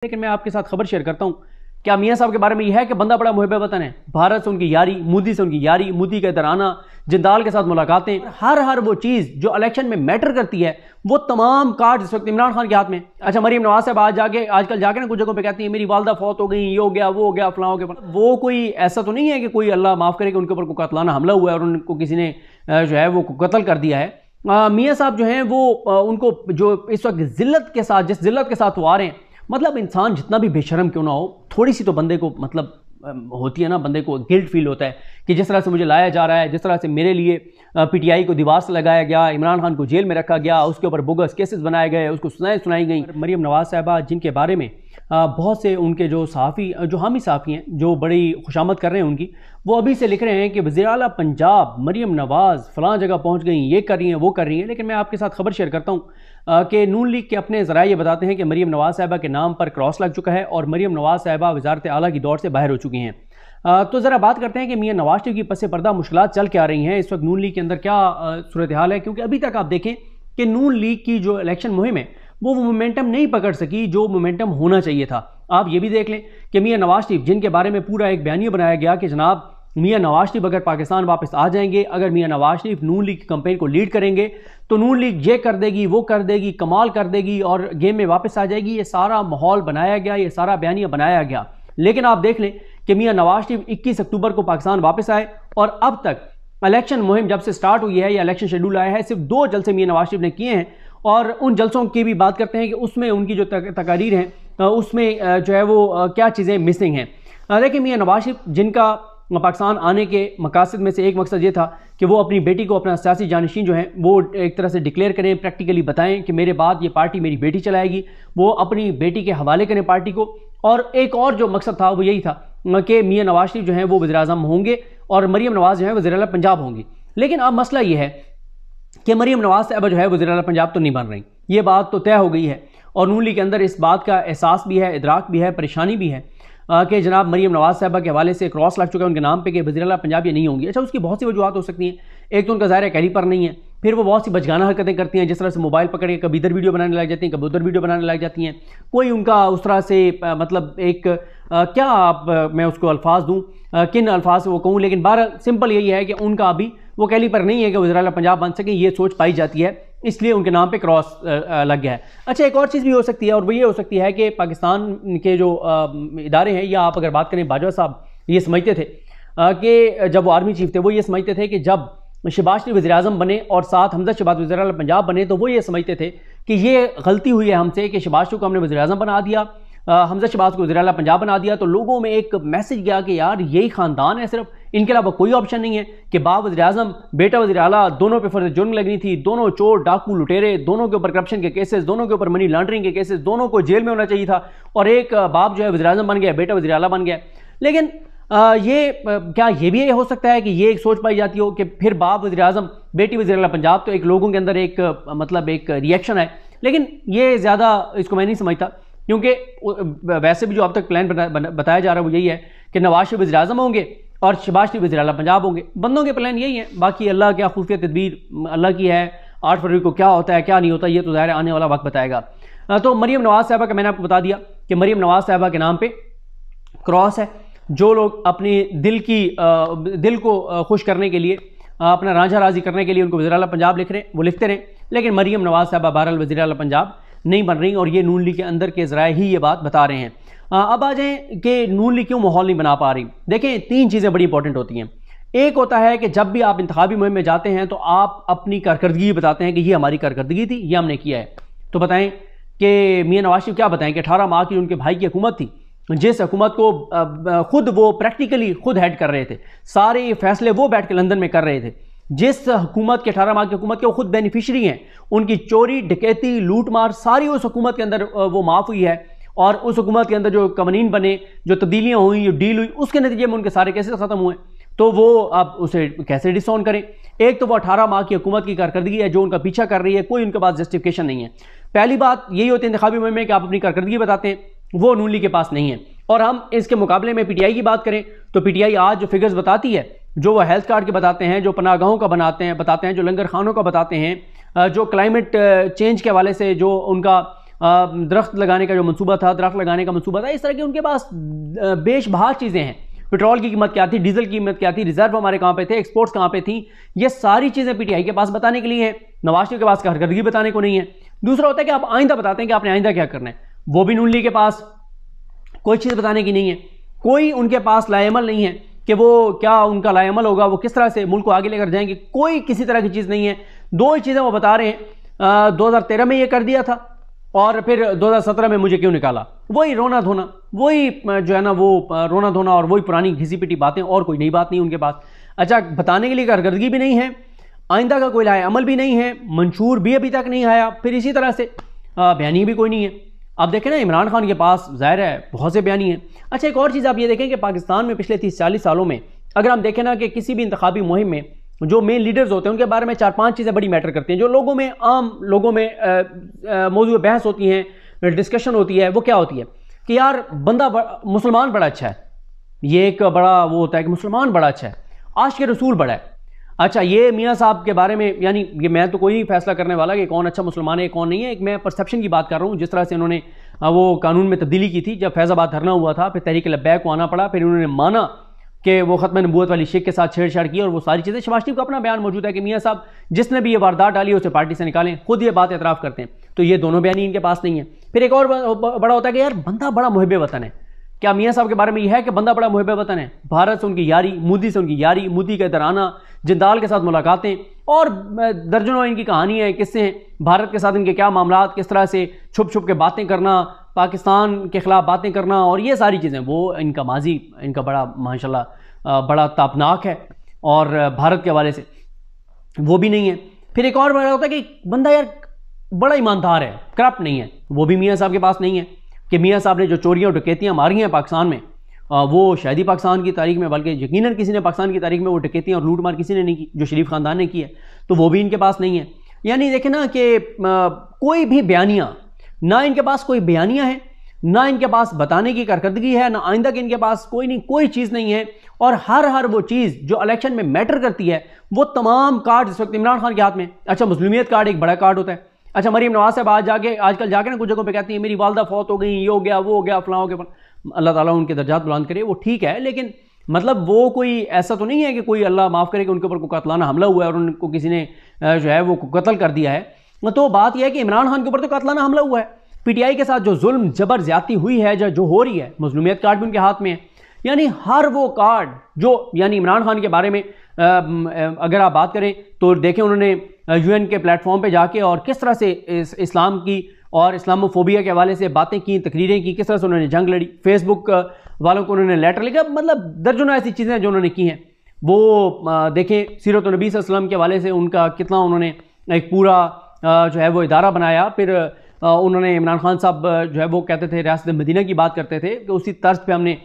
लेकिन मैं आपके साथ खबर शेयर करता हूं। क्या मियां साहब के बारे में यह है कि बंदा बड़ा मुहिब वतन है, भारत से उनकी यारी, मोदी से उनकी यारी, मोदी का इधर आना, जिंदाल के साथ मुलाकातें, हर वो चीज़ जो इलेक्शन में मैटर करती है वो तमाम कार्ड इस वक्त इमरान खान के हाथ में। अच्छा, मरीम नवाज साहब आजकल जाके ना कुछ जगहों पे कहती है मेरी वालदा फौत हो गई, ये हो गया, वो हो गया, फलां हो गया। वो कोई ऐसा तो नहीं है कि कोई अल्लाह माफ़ करे कि उनके ऊपर कोई कतलाना हमला हुआ है और उनको किसी ने जो है वो कत्ल कर दिया है। मियाँ साहब जो हैं वो उनको जो इस वक्त जिल्लत के साथ, जिस जिल्लत के साथ वो आ रहे हैं, मतलब इंसान जितना भी बेशर्म क्यों ना हो, थोड़ी सी तो बंदे को मतलब होती है ना, बंदे को गिल्ट फील होता है कि जिस तरह से मुझे लाया जा रहा है, जिस तरह से मेरे लिए पीटीआई को दीवार से लगाया गया, इमरान खान को जेल में रखा गया, उसके ऊपर बोगस केसेस बनाए गए, उसको सुनाई गई। मरीम नवाज साहबा जिनके बारे में बहुत से उनके जो सहाफ़ी, जो हामी सहाफ़ी हैं, जो बड़ी खुशामद कर रहे हैं उनकी, वो अभी से लिख रहे हैं कि वज़ीर आला पंजाब मरीम नवाज़ फ़लाँ जगह पहुँच गई, ये कर रही हैं, वो कर रही हैं। लेकिन मैं आपके साथ खबर शेयर करता हूँ कि नून लीग के अपने ज़राए ये बताते हैं कि मरीम नवाज साहिबा के नाम पर क्रॉस लग चुका है और मरीम नवाज साहिबा वज़ारत आला की दौड़ से बाहर हो चुकी हैं। तो ज़रा बात करते हैं कि मियां नवाज शरीफ की पस पर्दा मुश्किलात चल के आ रही हैं इस वक्त नून लीग के अंदर, क्या सूरत हाल है। क्योंकि अभी तक आप देखें कि नून लीग की जो इलेक्शन मुहिम है वो मोमेंटम नहीं पकड़ सकी जो मोमेंटम होना चाहिए था। आप ये भी देख लें कि मियां नवाज शरीफ, जिनके बारे में पूरा एक बयानिया बनाया गया कि जनाब मियां नवाज शरीफ अगर पाकिस्तान वापस आ जाएंगे, अगर मियां नवाज शरीफ नून लीग की कैंपेन को लीड करेंगे तो नून लीग ये कर देगी, वो कर देगी, कमाल कर देगी और गेम में वापस आ जाएगी। ये सारा माहौल बनाया गया, ये सारा बयानिया बनाया गया। लेकिन आप देख लें कि मियां नवाज शरीफ 21 अक्टूबर को पाकिस्तान वापस आए और अब तक इलेक्शन मुहिम जब से स्टार्ट हुई है या इलेक्शन शेड्यूल आया है, सिर्फ 2 जलसे मियां नवाज शरीफ ने किए हैं। और उन जलसों की भी बात करते हैं कि उसमें उनकी जो तकारीर हैं उसमें जो है वो क्या चीज़ें मिसिंग हैं। देखिए, मियां नवाज शरीफ जिनका पाकिस्तान आने के मकासद में से एक मकसद ये था कि वो अपनी बेटी को अपना सियासी जानशीन जो है वो एक तरह से डिक्लेयर करें, प्रैक्टिकली बताएं कि मेरे बाद ये पार्टी मेरी बेटी चलाएगी, वो अपनी बेटी के हवाले करें पार्टी को। और एक और जो मकसद था वो यही था कि मियां नवाज शरीफ जो हैं वो वज़ीर-ए-आज़म होंगे और मरीम नवाज जो है वज़ीर आला पंजाब होंगी। लेकिन अब मसला ये है कि मरीम नवाज साहब जो है वज़ीर आला पंजाब तो नहीं बन रही, ये बात तो तय हो गई है और नून लीग के अंदर इस बात का एहसास भी है, इदराक भी है, परेशानी भी है कि जनाब मरीम नवाज साहबा के हवाले से क्रॉस लग चुका है उनके नाम पे कि वज़ीर आला पंजाब ये नहीं होंगी। अच्छा, उसकी बहुत सी वजूहत हो सकती हैं। एक तो उनका ज़ाहिर है कैलिपर नहीं है, फिर वो बहुत सी बचगाना हरकतें करती हैं, जिस तरह से मोबाइल पकड़ के कभी इधर वीडियो बनाने लग जाती हैं, कभी उधर वीडियो बनाने लग जाती हैं। कोई उनका उस तरह से मतलब एक क्या आप मैं उसको अल्फाज दूँ, किन अल्फाज से वो कहूँ, लेकिन बहरहाल सिंपल यही है कि उनका अभी वो कैलिपर नहीं है कि वज़ीर आला पंजाब बन सके, ये सोच पाई जाती है, इसलिए उनके नाम पे क्रॉस लग गया है। अच्छा, एक और चीज़ भी हो सकती है और वो ये हो सकती है कि पाकिस्तान के जो इदारे हैं, या आप अगर बात करें बाजवा साहब, ये समझते थे कि जब वो आर्मी चीफ थे वो ये समझते थे कि जब शहबाज शरीफ वज़ीर-ए-आज़म बने और साथ हमज़ा शहबाज वज़ीर आला पंजाब बने तो वो ये समझते थे कि ये गलती हुई है हमसे कि शहबाज शरीफ को हमने वज़ीर-ए-आज़म बना दिया, हमज़ा शहबाज को वज़ीर आला पंजाब बना दिया। तो लोगों में एक मैसेज गया कि यार यही ख़ानदान है, सिर्फ इनके अलावा कोई ऑप्शन नहीं है कि बाप वज़ीर-ए-आज़म बेटा वज़ीर आला, दोनों पे फर्ज जुर्म लगनी थी, दोनों चोर डाकू लुटेरे, दोनों के ऊपर करप्शन के केसेस, दोनों के ऊपर मनी लॉन्ड्रिंग के केसेस, दोनों को जेल में होना चाहिए था और एक बाप जो है वज़ीर-ए-आज़म बन गया, बेटा वज़ीर आला बन गया। लेकिन क्या ये भी हो सकता है कि ये एक सोच पाई जाती हो कि फिर बाप वज़ीर-ए-आज़म बेटी वज़ीर आला पंजाब, तो एक लोगों के अंदर एक मतलब एक रिएक्शन है। लेकिन ये ज़्यादा इसको मैं नहीं समझता, क्योंकि वैसे भी जो अब तक प्लान बताया जा रहा है वो यही है कि नवाज शरीफ वज़ीर-ए-आज़म होंगे और शहबाज शरीफ वज़ीर आला पंजाब होंगे। बंदों के प्लान यही है, बाकी अल्लाह क्या खुफिया तदबीर अल्लाह की है। 8 फरवरी को क्या होता है क्या नहीं होता ये तो ज़ाहिर आने वाला वक्त बताएगा। तो मरीम नवाज साहबा का मैंने आपको बता दिया कि मरीम नवाज साहबा के नाम पर क्रॉस है। जो लोग अपनी दिल को खुश करने के लिए, अपना रांझा राजी करने के लिए उनको वज़ीर आला पंजाब लिख रहे हैं वो लिखते रहें, लेकिन मरीम नवाज साहबा बहरहाल वज़ीर आला पंजाब नहीं बन रही और ये नून लीग के अंदर के ज़राए ही ये बात बता रहे हैं। अब आ जाएँ कि नून लीग क्यों माहौल नहीं बना पा रही। देखें, 3 चीज़ें बड़ी इंपॉर्टेंट होती हैं। एक होता है कि जब भी आप इंतखाबी मुहिम में जाते हैं तो आप अपनी कारकर्दगी बताते हैं कि ये हमारी कारकर्दगी थी, ये हमने किया है। तो बताएं कि मियां नवाज शरीफ क्या बताएं कि 18 माह की उनके भाई की हुकूमत थी, जिस हुकूमत को खुद वो प्रैक्टिकली खुद हेड कर रहे थे, सारे फैसले वो बैठ के लंदन में कर रहे थे, जिस हुकूमत के 18 माह की हुकूमत के वो खुद बेनिफिशरी हैं, उनकी चोरी डकैती लूटमार सारी उस हुकूमत के अंदर वो माफ़ हुई है और उस हुकूमत के अंदर जो कवानीन बने, जो तब्दीलियाँ हुई, जो डील हुई, उसके नतीजे में उनके सारे केसेस ख़त्म हुए। तो वो अब उसे कैसे डिसऑन करें। एक तो वो 18 माह की हुकूमत की कारकर्दगी है जो उनका पीछा कर रही है, कोई उनके पास जस्टिफिकेशन नहीं है। पहली बात यही होती है इंतखाबी मुहिम में कि आप अपनी कारकर्दगी बताते हैं, वो नून लीग के पास नहीं है। और हम इसके मुकाबले में पीटीआई की बात करें तो पीटीआई आज जो फिगर्स बताती है, जो वो हेल्थ कार्ड के बताते हैं, जो पनाहगाहों का बताते हैं, जो लंगर खानों का बताते हैं, जो क्लाइमेट चेंज के हवाले से जो उनका दरख्त लगाने का जो मंसूबा था, दरख्त लगाने का मंसूबा था, इस तरह की उनके पास बेशबहा चीज़ें हैं। पेट्रोल की कीमत क्या थी, डीजल की कीमत क्या थी, रिजर्व हमारे कहाँ पे थे, एक्सपोर्ट्स कहाँ पे थी, ये सारी चीज़ें पीटीआई के पास बताने के लिए है। नवाज शरीफ के पास कारकर्दगी बताने को नहीं है। दूसरा होता है कि आप आइंदा बताते हैं कि आपने आइंदा क्या करना है, वो भी नून लीग के पास कोई चीज़ बताने की नहीं है। कोई उनके पास लाएमल नहीं है कि वो क्या उनका लाएमल होगा, वो किस तरह से मुल्क को आगे लेकर जाएंगे, कोई किसी तरह की चीज़ नहीं है। दो ही चीज़ें वो बता रहे हैं, 2013 में ये कर दिया था और फिर 2017 में मुझे क्यों निकाला, वही रोना धोना, वही जो है ना वो रोना धोना और वही पुरानी घिसी पिटी बातें, और कोई नई बात नहीं उनके पास। अच्छा, बताने के लिए कारकर्दगी भी नहीं है, आइंदा का कोई लाए अमल भी नहीं है, मंशूर भी अभी तक नहीं आया, फिर इसी तरह से बयानी भी कोई नहीं है। आप देखें ना, इमरान खान के पास ज़ाहिर है बहुत से बयानी हैं। अच्छा, एक और चीज़ आप ये देखें कि पाकिस्तान में पिछले 30-40 सालों में अगर हम देखें ना कि किसी भी इंतखाबी मुहिम में जो मेन लीडर्स होते हैं उनके बारे में 4-5 चीज़ें बड़ी मैटर करती हैं, जो लोगों में, आम लोगों में मौजूद बहस होती हैं, डिस्कशन होती है। वो क्या होती है कि यार बंदा मुसलमान बड़ा अच्छा है, ये एक बड़ा वो होता है कि मुसलमान बड़ा अच्छा है, आशिक़ रसूल बड़ा है। अच्छा, ये मियाँ साहब के बारे में, यानी ये मैं तो कोई नहीं फैसला करने वाला कि कौन अच्छा मुसलमान है कौन नहीं है, एक मैं परसेप्शन की बात कर रहा हूँ। जिस तरह से उन्होंने वो कानून में तब्दीली की थी, जब फैज़ाबाद धरना हुआ था, फिर तहरीक लब्बैक को आना पड़ा, फिर उन्होंने माना कि वो ख़त्म नबूवत वाली शेख के साथ छेड़छाड़ की और वो सारी चीज़ें। शहबाज शरीफ का अपना बयान मौजूद है कि मियाँ साहब जिसने भी ये वारदात डाली उसे पार्टी से निकालें, खुद ये बात एतराफ़ करते हैं। तो ये दोनों बयान इनके पास नहीं है। फिर एक और बड़ा होता है कि यार बंदा बड़ा मुहिब वतन है। क्या मियाँ साहब के बारे में यह है कि बंदा बड़ा मुहिब वतन है? भारत से उनकी यारी, मोदी से उनकी यारी, मोदी का इधर आना, जिंदाल के साथ मुलाकातें, और दर्जनों इनकी कहानियाँ हैं, किस्से हैं, भारत के साथ इनके क्या मामला, किस तरह से छुप छुप के बातें करना, पाकिस्तान के ख़िलाफ़ बातें करना, और ये सारी चीज़ें। वो इनका माजी, इनका बड़ा माशाल्लाह बड़ा तापनाक है, और भारत के हवाले से वो भी नहीं है। फिर एक और बड़ा होता है कि बंदा यार बड़ा ईमानदार है, करप्ट नहीं है, वो भी मियाँ साहब के पास नहीं है। कि मियाँ साहब ने जो चोरियाँ और डकैतियाँ मारी हैं पाकिस्तान में, वो शायद ही पाकिस्तान की तारीख में, बल्कि यकीनन किसी ने पाकिस्तान की तारीख में वो डकैतियाँ और लूट मार किसी ने नहीं की जो शरीफ ख़ानदान ने की है, तो वो भी इनके पास नहीं है। यानी देखें ना कि कोई भी बयानियाँ, ना इनके पास कोई बयानियाँ हैं, ना इनके पास बताने की कारकर्दगी है, ना आइंदा की इनके पास कोई चीज़ नहीं है। और हर वो चीज़ जो इलेक्शन में मैटर करती है, वो तमाम कार्ड इस वक्त इमरान खान के हाथ में। अच्छा, मुस्लिमियत कार्ड एक बड़ा कार्ड होता है। अच्छा, मरीम नवाज साहब आजकल जाके ना कुछ जगहों पे कहती हैं मेरी वालदा फौत हो गई, ये हो गया, वो हो गया, फलां हो गया। अल्लाह ताला उनके दर्जात बुलंद करे, वो ठीक है, लेकिन मतलब वो कोई ऐसा तो नहीं है कि कोई अल्लाह माफ़ करे कि उनके ऊपर कोई कतलाना हमला हुआ है और उनको किसी ने जो है वो कत्ल कर दिया है। तो बात यह है कि इमरान खान के ऊपर तो कतलाना हमला हुआ है, पीटीआई के साथ जो जुल्म जबर ज्यादती हुई है, जो हो रही है, मजलूमियत कार्ड भी उनके हाथ में है। यानी हर वो कार्ड जो, यानी इमरान खान के बारे में अगर आप बात करें तो देखें उन्होंने यूएन के प्लेटफॉर्म पे जाके और किस तरह से इस्लाम की और इस्लामोफोबिया के हवाले से बातें की, तकरीरें की, किस तरह से उन्होंने जंग लड़ी, फेसबुक वालों को उन्होंने लेटर लिखा, मतलब दर्जनों ऐसी चीज़ें जो उन्होंने की हैं। वो देखें सीरत नबी सल्लल्लाहु अलैहि वसल्लम के हवाले से उनका कितना उन्होंने एक पूरा जो है वो इदारा बनाया। फिर उन्होंने इमरान खान साहब जो है वो कहते थे रियासत मदीना की बात करते थे कि उसी तर्ज पे हमने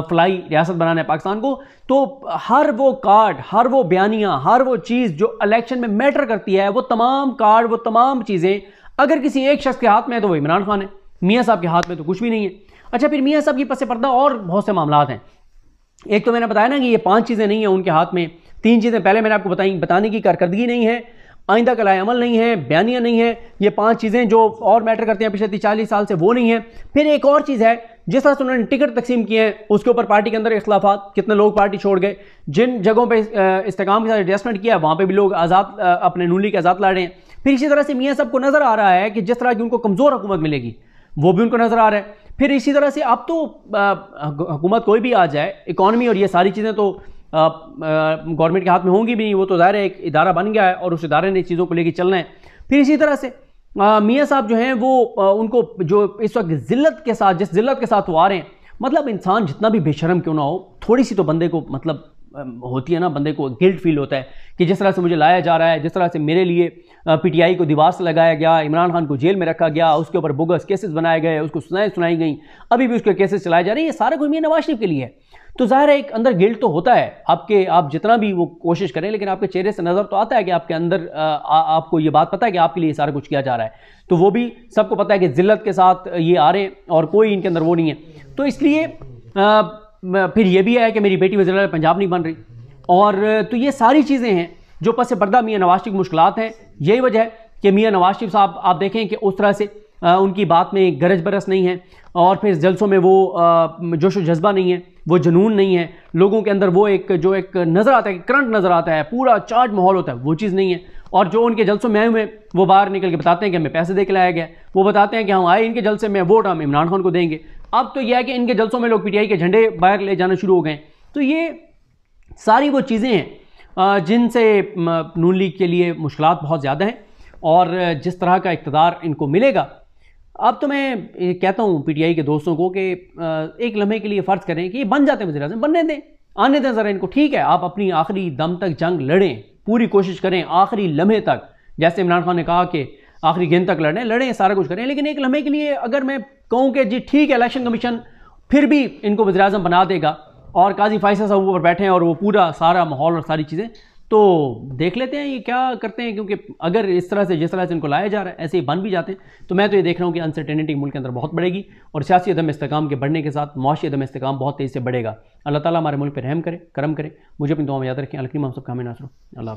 फलाई रियासत बनाना है पाकिस्तान को। तो हर वो कार्ड, हर वो बयानियाँ, हर वो चीज़ जो इलेक्शन में मैटर करती है, वो तमाम कार्ड, वो तमाम चीज़ें अगर किसी एक शख्स के हाथ में है तो वो इमरान खान है, मियाँ साहब के हाथ में तो कुछ भी नहीं है। अच्छा, फिर मियाँ साहब की पस पर्दा और बहुत से मामला हैं। एक तो मैंने बताया ना कि ये 5 चीज़ें नहीं हैं उनके हाथ में, 3 चीज़ें पहले मैंने आपको बताई, बताने की कारकर्दगी नहीं है, आइंदा का अमल नहीं है, बयानियाँ नहीं है, ये 5 चीज़ें जो और मैटर करती हैं पिछले 30-40 साल से, वो नहीं है। फिर एक और चीज़ है, जिस तरह से उन्होंने टिकट तकसीम किए हैं उसके ऊपर पार्टी के अंदर इख्लाफात, कितने लोग पार्टी छोड़ गए, जिन जगहों पे इस्तेकाम के साथ एडजस्टमेंट किया वहाँ पे भी लोग आज़ाद अपने नूली के आज़ाद लड़ रहे हैं। फिर इसी तरह से मियाँ साहब को नज़र आ रहा है कि जिस तरह की उनको कमज़ोर हुकूमत मिलेगी वो भी उनको नज़र आ रहा है। फिर इसी तरह से अब तो हुकूमत कोई भी आ जाए, इकॉनमी और ये सारी चीज़ें तो गवर्नमेंट के हाथ में होंगी भी नहीं, वो तो ज़ाहिर है एक इदारा बन गया है और उस इदारे ने चीज़ों को लेकर चलना है। फिर इसी तरह से मियाँ साहब जो हैं वो उनको जो इस वक्त जिल्लत के साथ, जिस जिल्लत के साथ वो आ रहे हैं, मतलब इंसान जितना भी बेशर्म क्यों ना हो, थोड़ी सी तो बंदे को मतलब होती है ना, बंदे को गिल्ट फील होता है कि जिस तरह से मुझे लाया जा रहा है, जिस तरह से मेरे लिए पीटीआई को दीवार से लगाया गया, इमरान खान को जेल में रखा गया, उसके ऊपर बोगस केसेस बनाए गए, उसको सुनाई गई, अभी भी उसके केसेस चलाए जा रहे हैं, ये सारा कुछ मियां नवाज शरीफ के लिए है। तो ज़ाहिर है एक अंदर गिल्ट तो होता है आपके, आप जितना भी वो कोशिश करें, लेकिन आपके चेहरे से नज़र तो आता है कि आपके अंदर आपको ये बात पता है कि आपके लिए सारा कुछ किया जा रहा है। तो वो भी सबको पता है कि जिल्लत के साथ ये आ रहे हैं और कोई इनके अंदर वो नहीं है। तो इसलिए फिर ये भी है कि मेरी बेटी वज़ीर पंजाब नहीं बन रही, और तो ये सारी चीज़ें हैं जो पस पर्दा मियां नवाज शरीफ की मुश्किलात हैं। यही वजह है कि मियां नवाज शरीफ साहब आप देखें कि उस तरह से उनकी बात में गरज बरस नहीं है, और फिर जलसों में वो जोश व जज्बा नहीं है, वो जुनून नहीं है, लोगों के अंदर वो एक जो एक नज़र आता है, करंट नज़र आता है, पूरा चार्ज माहौल होता है, वो चीज़ नहीं है। और जो उनके जलसों में आए हुए वो बाहर निकल के बताते हैं कि हमें पैसे दे के लाया गया, वो बताते हैं कि हम आए इनके जलसे में, वोट हम इमरान खान को देंगे। अब तो यह है कि इनके जलसों में लोग पीटीआई के झंडे बाहर ले जाना शुरू हो गए। तो ये सारी वो चीज़ें हैं जिनसे नून लीग के लिए मुश्किलात बहुत ज़्यादा हैं, और जिस तरह का इक़्तिदार इनको मिलेगा, अब तो मैं कहता हूँ पीटीआई के दोस्तों को कि एक लम्हे के लिए फ़र्ज़ करें कि ये बन जाते हैं वज़ीर आज़म, बनने दें, आने दें ज़रा इनको। ठीक है, आप अपनी आखिरी दम तक जंग लड़ें, पूरी कोशिश करें आखिरी लम्हे तक, जैसे इमरान खान ने कहा कि आखिरी गेंद तक लड़ें, सारा कुछ करें। लेकिन एक लम्हे के लिए अगर मैं कहूँ कि जी ठीक है, इलेक्शन कमीशन फिर भी इनको वज़ीर आज़म बना देगा और काजी फैसल साहब ऊपर बैठे हैं और वो पूरा सारा माहौल और सारी चीज़ें, तो देख लेते हैं ये क्या करते हैं। क्योंकि अगर इस तरह से जिस तरह से इनको लाया जा रहा है ऐसे ही बन भी जाते हैं, तो मैं तो ये देख रहा हूँ कि अनसर्टेनिटी मुल्क के अंदर बहुत बढ़ेगी, और सियासी अदम इस्तेकाम के बढ़ने के साथ मुआशी अदम इस्तेकाम बहुत तेज़ी से बढ़ेगा। अल्लाह ताला हमारे मुल्क पर रहम करे, करम करे। मुझे अपनी दुआ में याद रखें। अलकरीम हम सब का हमें नासरो। अल्लाह।